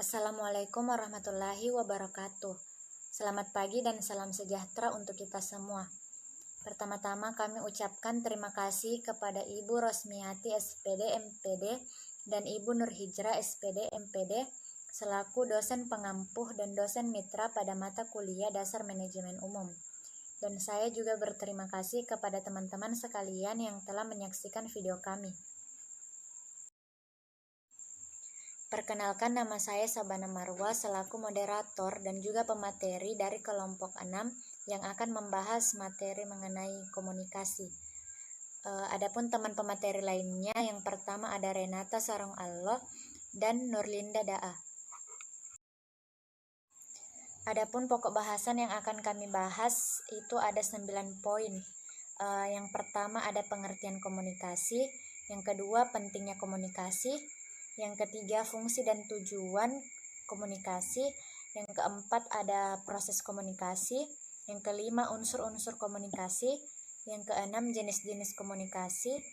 Assalamualaikum warahmatullahi wabarakatuh. Selamat pagi dan salam sejahtera untuk kita semua. Pertama-tama kami ucapkan terima kasih kepada Ibu Rosmiati SPD MPD dan Ibu Nurhijrah SPD MPD selaku dosen pengampuh dan dosen mitra pada mata kuliah dasar manajemen umum. Dan saya juga berterima kasih kepada teman-teman sekalian yang telah menyaksikan video kami. Perkenalkan, nama saya Sabana Marwa selaku moderator dan juga pemateri dari kelompok 6 yang akan membahas materi mengenai komunikasi. Adapun teman pemateri lainnya, yang pertama ada Renata Sarong Allah dan Nurlinda Da'a. Adapun pokok bahasan yang akan kami bahas itu ada 9 poin. Yang pertama ada pengertian komunikasi, yang kedua pentingnya komunikasi, yang ketiga fungsi dan tujuan komunikasi, yang keempat ada proses komunikasi, yang kelima unsur-unsur komunikasi, yang keenam jenis-jenis komunikasi,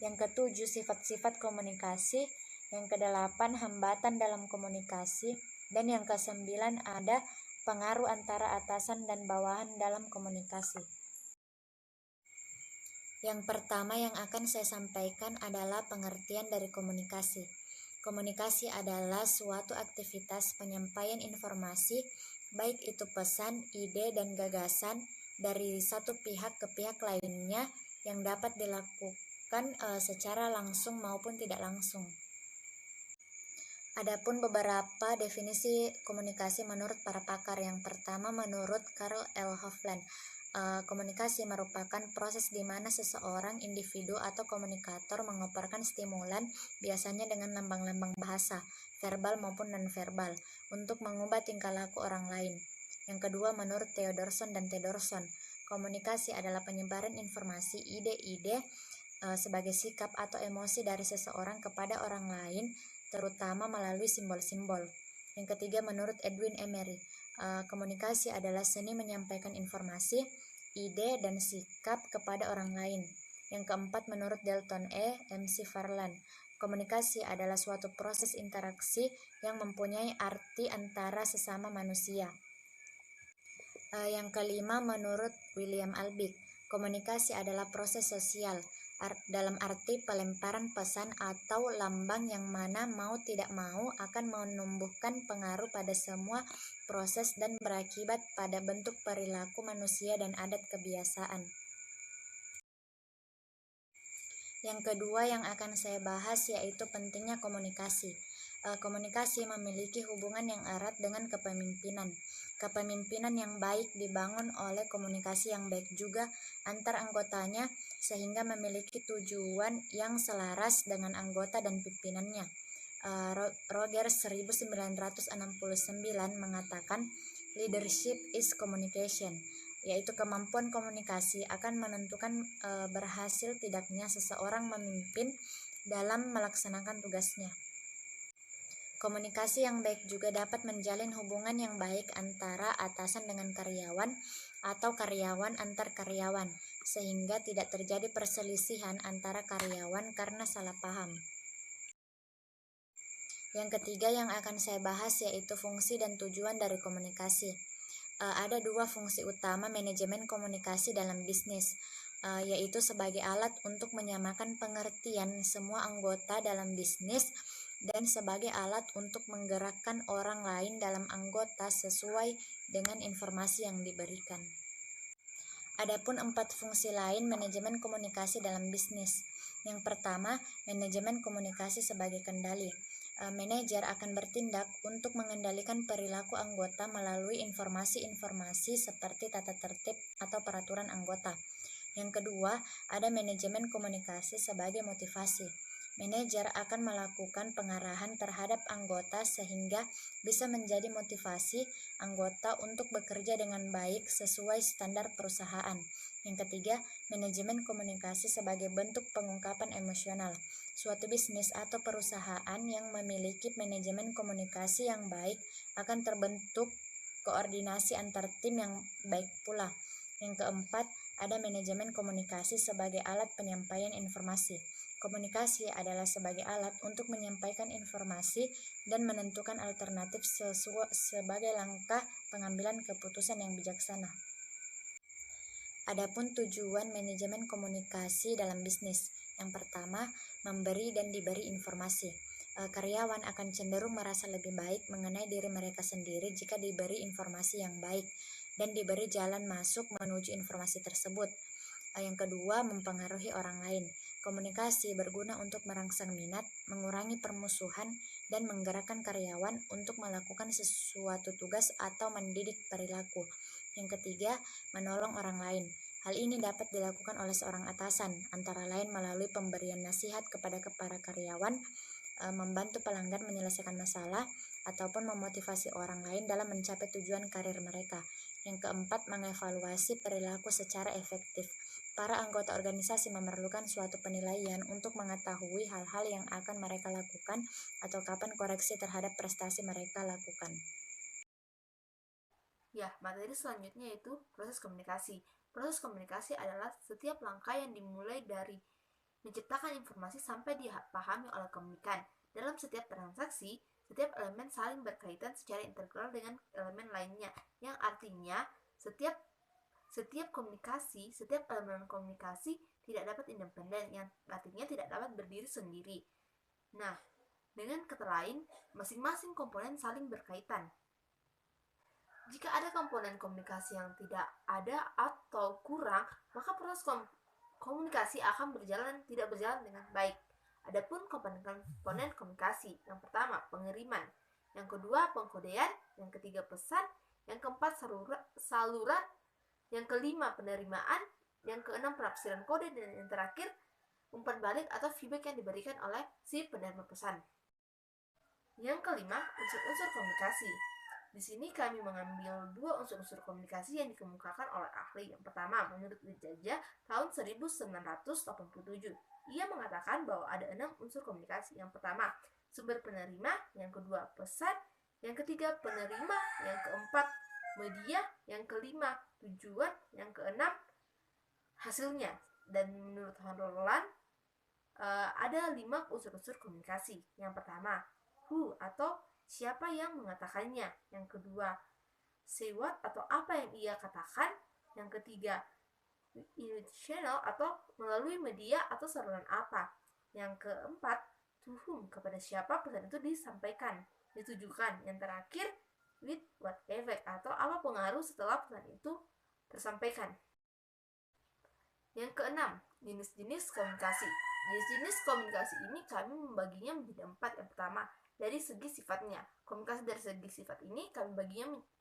yang ketujuh sifat-sifat komunikasi, yang kedelapan hambatan dalam komunikasi, dan yang kesembilan ada pengaruh antara atasan dan bawahan dalam komunikasi. Yang pertama yang akan saya sampaikan adalah pengertian dari komunikasi. Komunikasi adalah suatu aktivitas penyampaian informasi, baik itu pesan, ide, dan gagasan dari satu pihak ke pihak lainnya yang dapat dilakukan secara langsung maupun tidak langsung. Adapun beberapa definisi komunikasi menurut para pakar. Yang pertama menurut Karl L. Hoefland, komunikasi merupakan proses di mana seseorang, individu atau komunikator mengoperasikan stimulan, biasanya dengan lambang-lambang bahasa, verbal maupun non-verbal, untuk mengubah tingkah laku orang lain. Yang kedua menurut Theodorson dan Tedorson, komunikasi adalah penyebaran informasi, ide-ide sebagai sikap atau emosi dari seseorang kepada orang lain, terutama melalui simbol-simbol. Yang ketiga menurut Edwin Emery, komunikasi adalah seni menyampaikan informasi, ide, dan sikap kepada orang lain. Yang keempat menurut Dalton MC Farland, komunikasi adalah suatu proses interaksi yang mempunyai arti antara sesama manusia. Yang kelima menurut William Albick, komunikasi adalah proses sosial dalam arti pelemparan pesan atau lambang yang mana mau tidak mau akan menumbuhkan pengaruh pada semua proses dan berakibat pada bentuk perilaku manusia dan adat kebiasaan. Yang kedua yang akan saya bahas yaitu pentingnya komunikasi. Komunikasi memiliki hubungan yang erat dengan kepemimpinan. Kepemimpinan yang baik dibangun oleh komunikasi yang baik juga antar anggotanya sehingga memiliki tujuan yang selaras dengan anggota dan pimpinannya. Rogers 1969 mengatakan, leadership is communication, yaitu kemampuan komunikasi akan menentukan berhasil tidaknya seseorang memimpin dalam melaksanakan tugasnya. Komunikasi yang baik juga dapat menjalin hubungan yang baik antara atasan dengan karyawan atau karyawan antar karyawan, sehingga tidak terjadi perselisihan antara karyawan karena salah paham. Yang ketiga yang akan saya bahas yaitu fungsi dan tujuan dari komunikasi. Ada dua fungsi utama manajemen komunikasi dalam bisnis, yaitu sebagai alat untuk menyamakan pengertian semua anggota dalam bisnis dan sebagai alat untuk menggerakkan orang lain dalam anggota sesuai dengan informasi yang diberikan. Adapun 4 fungsi lain manajemen komunikasi dalam bisnis. Yang pertama, manajemen komunikasi sebagai kendali. Manajer akan bertindak untuk mengendalikan perilaku anggota melalui informasi-informasi seperti tata tertib atau peraturan anggota. Yang kedua, ada manajemen komunikasi sebagai motivasi. Manajer akan melakukan pengarahan terhadap anggota sehingga bisa menjadi motivasi anggota untuk bekerja dengan baik sesuai standar perusahaan. Yang ketiga, manajemen komunikasi sebagai bentuk pengungkapan emosional. Suatu bisnis atau perusahaan yang memiliki manajemen komunikasi yang baik akan terbentuk koordinasi antar tim yang baik pula. Yang keempat, ada manajemen komunikasi sebagai alat penyampaian informasi. Komunikasi adalah sebagai alat untuk menyampaikan informasi dan menentukan alternatif sebagai langkah pengambilan keputusan yang bijaksana. Adapun tujuan manajemen komunikasi dalam bisnis. Yang pertama, memberi dan diberi informasi. Karyawan akan cenderung merasa lebih baik mengenai diri mereka sendiri jika diberi informasi yang baik dan diberi jalan masuk menuju informasi tersebut. Yang kedua, mempengaruhi orang lain. Komunikasi berguna untuk merangsang minat, mengurangi permusuhan, dan menggerakkan karyawan untuk melakukan sesuatu tugas atau mendidik perilaku. Yang ketiga, menolong orang lain. Hal ini dapat dilakukan oleh seorang atasan, antara lain melalui pemberian nasihat kepada para karyawan, membantu pelanggan menyelesaikan masalah, ataupun memotivasi orang lain dalam mencapai tujuan karir mereka. Yang keempat, mengevaluasi perilaku secara efektif. Para anggota organisasi memerlukan suatu penilaian untuk mengetahui hal-hal yang akan mereka lakukan atau kapan koreksi terhadap prestasi mereka lakukan. Ya, materi selanjutnya yaitu proses komunikasi. Proses komunikasi adalah setiap langkah yang dimulai dari menciptakan informasi sampai dipahami oleh komunikan. Dalam setiap transaksi, setiap elemen saling berkaitan secara integral dengan elemen lainnya, yang artinya setiap elemen komunikasi tidak dapat independen, yang artinya tidak dapat berdiri sendiri. Nah, dengan kata lain, masing-masing komponen saling berkaitan. Jika ada komponen komunikasi yang tidak ada atau kurang, maka proses komunikasi akan tidak berjalan dengan baik. Adapun komponen komunikasi, yang pertama pengiriman, yang kedua pengkodean, yang ketiga pesan, yang keempat saluran, yang kelima penerimaan, yang keenam penafsiran kode, dan yang terakhir umpan balik atau feedback yang diberikan oleh si penerima pesan. Yang kelima, unsur-unsur komunikasi. Di sini kami mengambil dua unsur-unsur komunikasi yang dikemukakan oleh ahli. Yang pertama, menurut Wijaya tahun 1987, ia mengatakan bahwa ada 6 unsur komunikasi. Yang pertama, sumber penerima, yang kedua pesan, yang ketiga penerima, yang keempat media, yang kelima tujuan, yang keenam hasilnya. Dan menurut Roland ada 5 unsur-unsur komunikasi. Yang pertama, who atau siapa yang mengatakannya. Yang kedua, say what atau apa yang ia katakan. Yang ketiga, in channel atau melalui media atau saluran apa. Yang keempat, to whom, kepada siapa pesan itu disampaikan, ditujukan. Yang terakhir, with what effect atau apa pengaruh setelah pesan itu tersampaikan. Yang keenam, jenis-jenis komunikasi. Jenis-jenis komunikasi ini kami membaginya menjadi 4. Yang pertama, dari segi sifatnya. Komunikasi dari segi sifat ini kami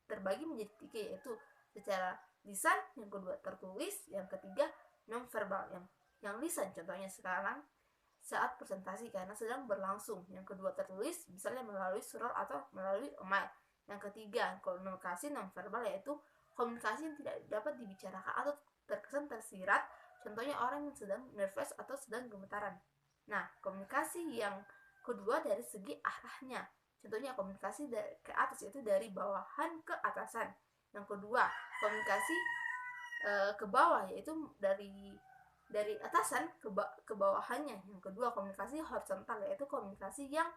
terbagi menjadi 3, yaitu secara lisan, yang kedua tertulis, yang ketiga non-verbal. Yang lisan contohnya sekarang saat presentasi karena sedang berlangsung. Yang kedua tertulis, misalnya melalui surat atau melalui email. Yang ketiga, komunikasi non-verbal, yaitu komunikasi yang tidak dapat dibicarakan atau terkesan tersirat, contohnya orang yang sedang nervous atau sedang gemetaran. Nah, komunikasi yang kedua dari segi arahnya, contohnya komunikasi ke atas, yaitu dari bawahan ke atasan. Yang kedua, komunikasi ke bawah, yaitu dari atasan ke bawahannya. Yang kedua, komunikasi horizontal, yaitu komunikasi yang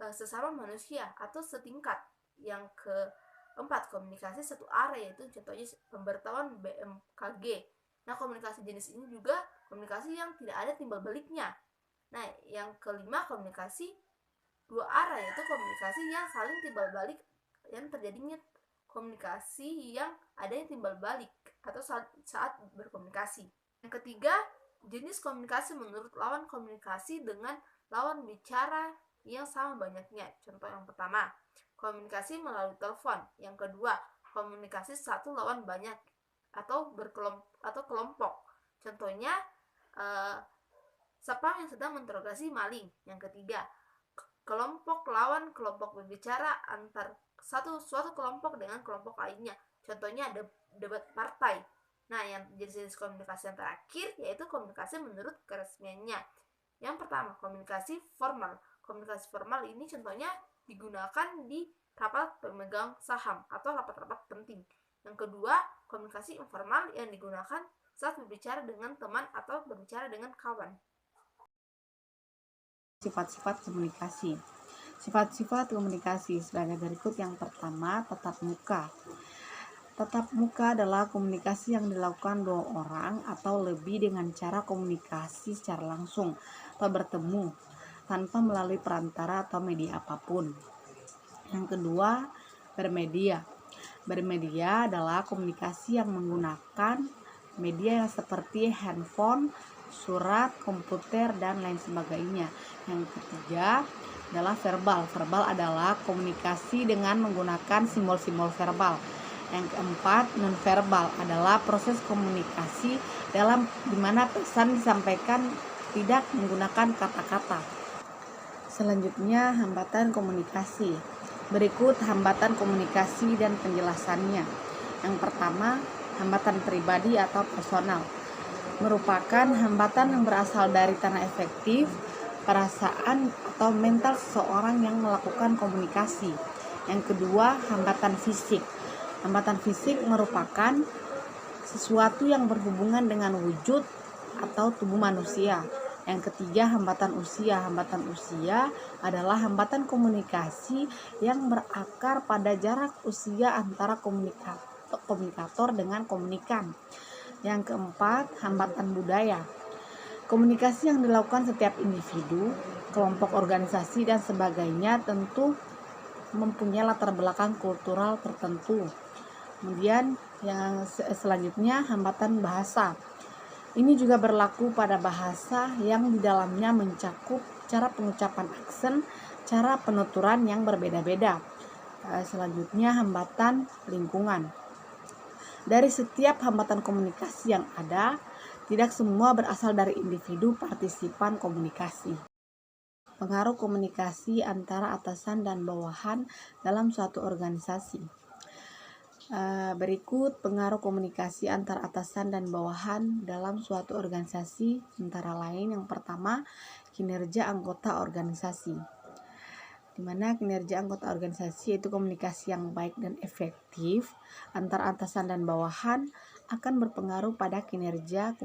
sesama manusia atau setingkat. Yang keempat, komunikasi satu arah, yaitu contohnya pemberitahuan BMKG. Nah, komunikasi jenis ini juga komunikasi yang tidak ada timbal baliknya. Nah, yang kelima, komunikasi dua arah, yaitu komunikasi yang saling timbal balik, yang terjadinya komunikasi yang adanya timbal balik atau saat berkomunikasi. Yang ketiga, jenis komunikasi menurut lawan komunikasi dengan lawan bicara yang sama banyaknya. Contoh yang pertama, komunikasi melalui telepon. Yang kedua, komunikasi satu lawan banyak atau kelompok. Contohnya sapam yang sedang menginterogasi maling. Yang ketiga, kelompok lawan kelompok berbicara antar suatu kelompok dengan kelompok lainnya. Contohnya ada debat partai. Nah, yang jenis komunikasi yang terakhir yaitu komunikasi menurut keresmiannya. Yang pertama, komunikasi formal. Komunikasi formal ini contohnya digunakan di rapat pemegang saham atau rapat-rapat penting. Yang kedua, komunikasi informal yang digunakan saat berbicara dengan teman atau berbicara dengan kawan. Sifat-sifat komunikasi. Sifat-sifat komunikasi sebagai berikut. Yang pertama, tatap muka. Tatap muka adalah komunikasi yang dilakukan dua orang atau lebih dengan cara komunikasi secara langsung atau bertemu tanpa melalui perantara atau media apapun. Yang kedua, bermedia. Bermedia adalah komunikasi yang menggunakan media yang seperti handphone, surat, komputer, dan lain sebagainya. Yang ketiga adalah verbal. Verbal adalah komunikasi dengan menggunakan simbol-simbol verbal. Yang keempat, nonverbal adalah proses komunikasi di mana pesan disampaikan tidak menggunakan kata-kata. Selanjutnya, hambatan komunikasi. Berikut hambatan komunikasi dan penjelasannya. Yang pertama, hambatan pribadi atau personal. Merupakan hambatan yang berasal dari tanah efektif, perasaan atau mental seseorang yang melakukan komunikasi. Yang kedua, hambatan fisik. Hambatan fisik merupakan sesuatu yang berhubungan dengan wujud atau tubuh manusia. Yang ketiga, hambatan usia. Hambatan usia adalah hambatan komunikasi yang berakar pada jarak usia antara komunikator dengan komunikan. Yang keempat, hambatan budaya. Komunikasi yang dilakukan setiap individu, kelompok organisasi, dan sebagainya tentu mempunyai latar belakang kultural tertentu. Kemudian yang selanjutnya, hambatan bahasa. Ini juga berlaku pada bahasa yang di dalamnya mencakup cara pengucapan aksen, cara penuturan yang berbeda-beda. Selanjutnya, hambatan lingkungan. Dari setiap hambatan komunikasi yang ada, tidak semua berasal dari individu partisipan komunikasi. Pengaruh komunikasi antara atasan dan bawahan dalam suatu organisasi. Berikut pengaruh komunikasi antara atasan dan bawahan dalam suatu organisasi, antara lain yang pertama, kinerja anggota organisasi. Di mana kinerja anggota organisasi yaitu komunikasi yang baik dan efektif antara atasan dan bawahan akan berpengaruh pada kinerja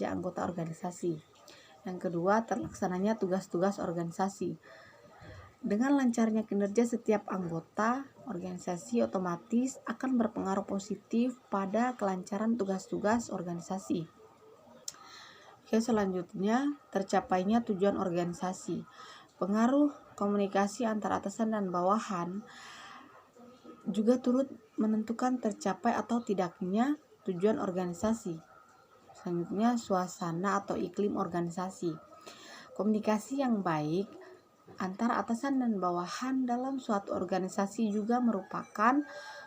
anggota organisasi. Yang kedua, terlaksananya tugas-tugas organisasi. Dengan lancarnya kinerja setiap anggota organisasi otomatis akan berpengaruh positif pada kelancaran tugas-tugas organisasi. Oke, selanjutnya tercapainya tujuan organisasi. Pengaruh komunikasi antara atasan dan bawahan juga turut menentukan tercapai atau tidaknya tujuan organisasi. Selanjutnya, suasana atau iklim organisasi. Komunikasi yang baik antara atasan dan bawahan dalam suatu organisasi juga merupakan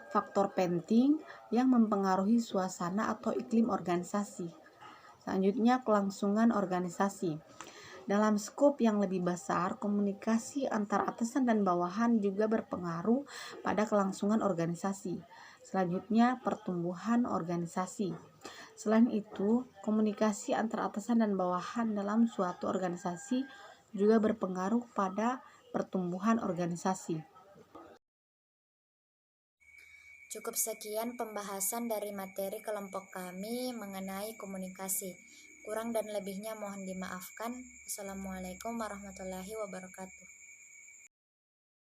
faktor penting yang mempengaruhi suasana atau iklim organisasi. Selanjutnya, kelangsungan organisasi. Dalam skop yang lebih besar, komunikasi antara atasan dan bawahan juga berpengaruh pada kelangsungan organisasi. Selanjutnya, pertumbuhan organisasi. Selain itu, komunikasi antara atasan dan bawahan dalam suatu organisasi juga berpengaruh pada pertumbuhan organisasi. Cukup sekian pembahasan dari materi kelompok kami mengenai komunikasi. Kurang dan lebihnya mohon dimaafkan. Assalamualaikum warahmatullahi wabarakatuh.